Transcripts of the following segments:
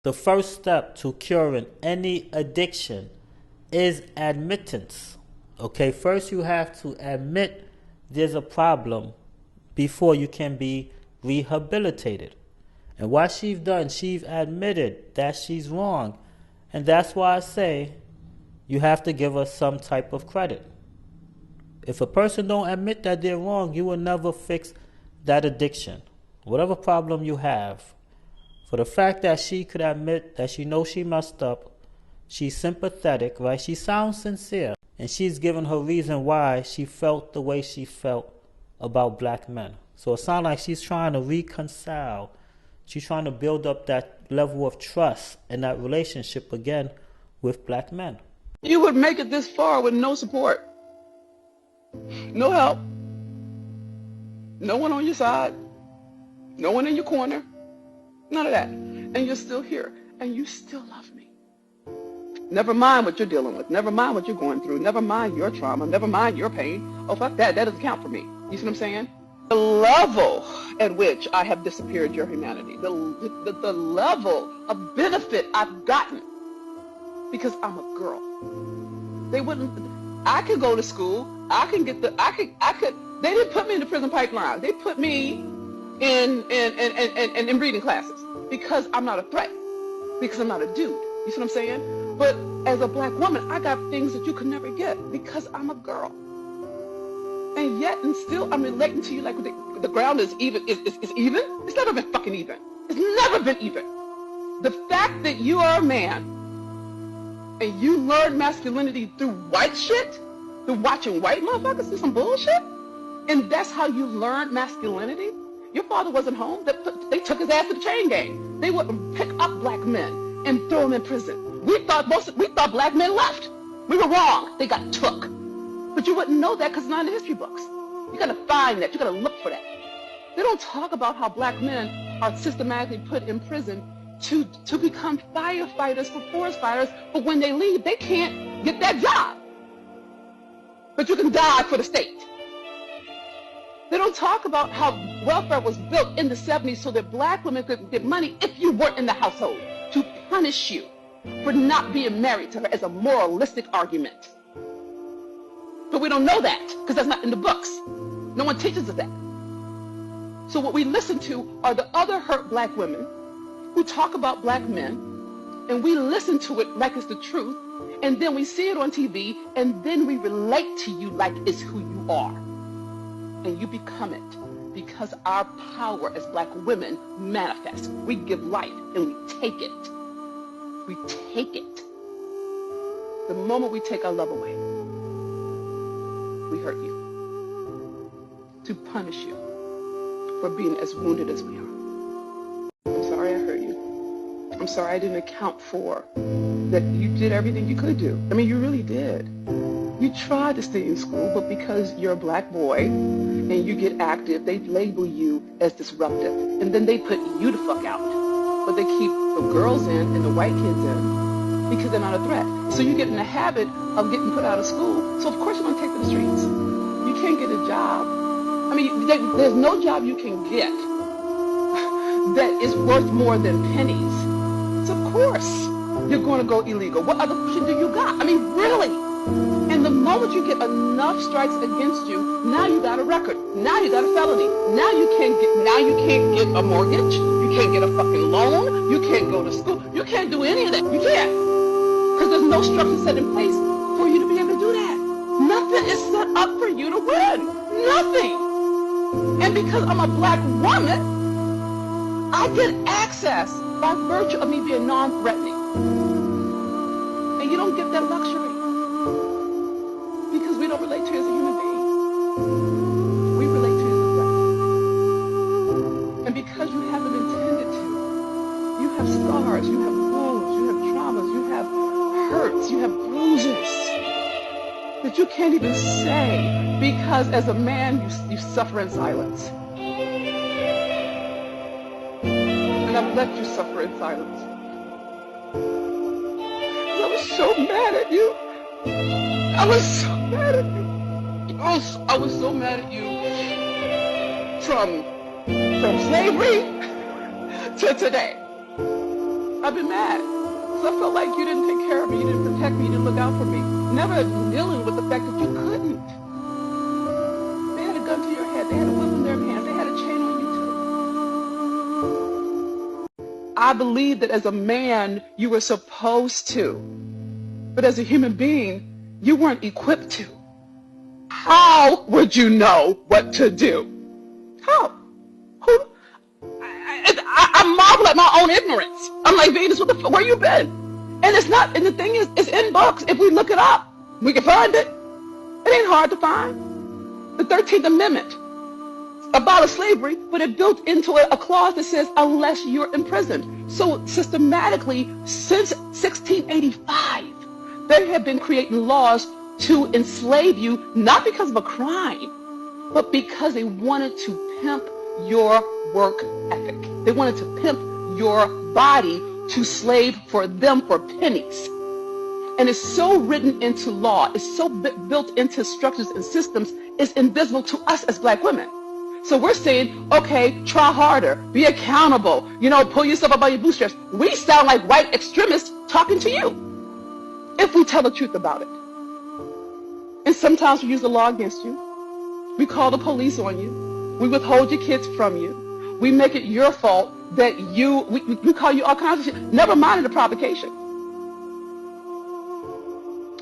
The first step to curing any addiction is admittance. Okay, first you have to admit there's a problem before you can be rehabilitated. And what she's done, she's admitted that she's wrong. And that's why I say you have to give her some type of credit. If a person don't admit that they're wrong, you will never fix that addiction. Whatever problem you have, for the fact that she could admit that she knows she messed up, she's sympathetic, right? She sounds sincere. And she's given her reason why she felt the way she felt about black men. So it sounds like she's trying to reconcile. She's trying to build up that level of trust and that relationship again with black men. You would make it this far with no support, no help, no one on your side, no one in your corner, none of that. And you're still here, and you still love me. Never mind what you're dealing with. Never mind what you're going through. Never mind your trauma. Never mind your pain. Oh, fuck that. That doesn't count for me. You see what I'm saying? The level at which I have disappeared your humanity, the level of benefit I've gotten because I'm a girl. They wouldn't, I could go to school. I can get the, I could, they didn't put me in the prison pipeline. They put me in reading classes because I'm not a threat, because I'm not a dude. You see what I'm saying? But as a black woman, I got things that you could never get because I'm a girl. And yet, and still, I'm relating to you like the ground is even. Is even? It's never been fucking even. It's never been even. The fact that you are a man and you learn masculinity through white shit, through watching white motherfuckers do some bullshit, and that's how you learned masculinity. Your father wasn't home. They took his ass to the chain gang. They wouldn't pick up black men and throw them in prison. We thought black men left. We were wrong. They got took. But you wouldn't know that because it's not in the history books. You gotta find that. You gotta look for that. They don't talk about how black men are systematically put in prison to become firefighters for forest fires, but when they leave, they can't get that job. But you can die for the state. They don't talk about how welfare was built in the 70s so that black women could get money if you weren't in the household, to punish you for not being married to her as a moralistic argument. But we don't know that because that's not in the books. No one teaches us that. So what we listen to are the other hurt black women who talk about black men, and we listen to it like it's the truth, and then we see it on TV, and then we relate to you like it's who you are. And you become it because our power as black women manifests. We give life and we take it. We take it. The moment we take our love away, we hurt you to punish you for being as wounded as we are. I'm sorry I hurt you. I'm sorry I didn't account for that you did everything you could do. I mean, you really did. You tried to stay in school, but because you're a black boy and you get active, they label you as disruptive. And then they put you the fuck out. But they keep the girls in and the white kids in because they're not a threat. So you get in the habit of getting put out of school. So of course you're going to take to the streets. You can't get a job. I mean, there's no job you can get that is worth more than pennies. So of course you're going to go illegal. What other option do you got? I mean, really? And the moment you get enough strikes against you, now you got a record. Now you got a felony. Now you can't get a mortgage. You can't get a fucking loan. You can't go to school. You can't do any of that. You can't. Because there's no structure set in place for you to be able to do that. Nothing is set up for you to win. Nothing. And because I'm a black woman, I get access by virtue of me being non-threatening. And you don't get that luxury. Because we don't relate to you as a human being. We relate to you as a threat. And because you haven't intended to, you have scars, you have wounds, you have traumas, you have hurts, you have bruises that you can't even say because as a man you suffer in silence. And I've let you suffer in silence. I was so mad at you. I was so mad at you. I was so mad at you from slavery to today. I've been mad. Because I felt like you didn't take care of me, you didn't protect me, you didn't look out for me. Never dealing with the fact that you couldn't. They had a gun to your head, they had a whip in their hands, they had a chain on you too. I believe that as a man, you were supposed to. But as a human being, you weren't equipped to. How would you know what to do? How? Who? I marvel at my own ignorance. I'm like, Venus, where you been? And it's not, and the thing is, it's in books. If we look it up, we can find it. It ain't hard to find. The 13th Amendment abolished slavery, but it built into it a clause that says, unless you're imprisoned. So systematically, since 1685, they have been creating laws to enslave you, not because of a crime, but because they wanted to pimp your work ethic. They wanted to pimp your body to slave for them for pennies. And it's so written into law, it's so built into structures and systems, it's invisible to us as black women. So we're saying, okay, try harder, be accountable, pull yourself up by your bootstraps. We sound like white extremists talking to you if we tell the truth about it. And sometimes we use the law against you. We call the police on you. We withhold your kids from you. We make it your fault that we call you all kinds of shit. Never mind the provocation.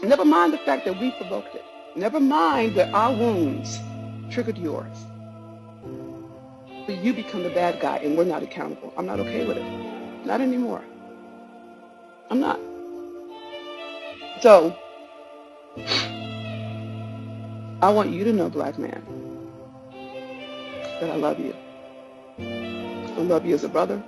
Never mind the fact that we provoked it. Never mind that our wounds triggered yours. But you become the bad guy and we're not accountable. I'm not okay with it. Not anymore. I'm not. So, I want you to know, black man, that I love you. I love you as a brother.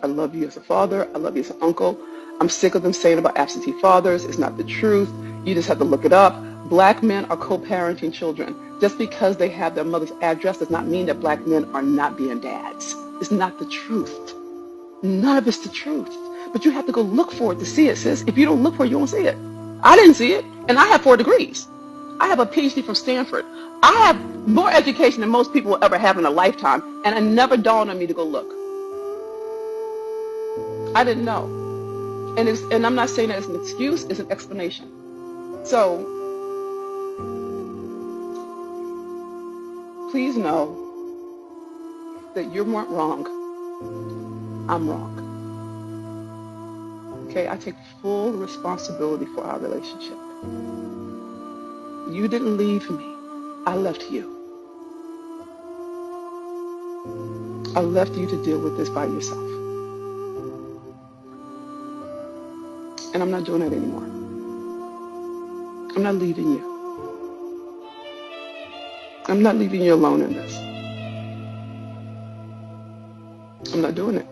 I love you as a father. I love you as an uncle. I'm sick of them saying about absentee fathers. It's not the truth. You just have to look it up. Black men are co-parenting children. Just because they have their mother's address does not mean that black men are not being dads. It's not the truth. None of it's the truth. But you have to go look for it to see it, sis. If you don't look for it, you won't see it. I didn't see it, and I have 4 degrees. I have a PhD from Stanford. I have more education than most people will ever have in a lifetime, and it never dawned on me to go look. I didn't know. And I'm not saying that it's an excuse, it's an explanation. So, please know that you weren't wrong. I'm wrong. Okay, I take full responsibility for our relationship. You didn't leave me. I left you. I left you to deal with this by yourself. And I'm not doing it anymore. I'm not leaving you. I'm not leaving you alone in this. I'm not doing it.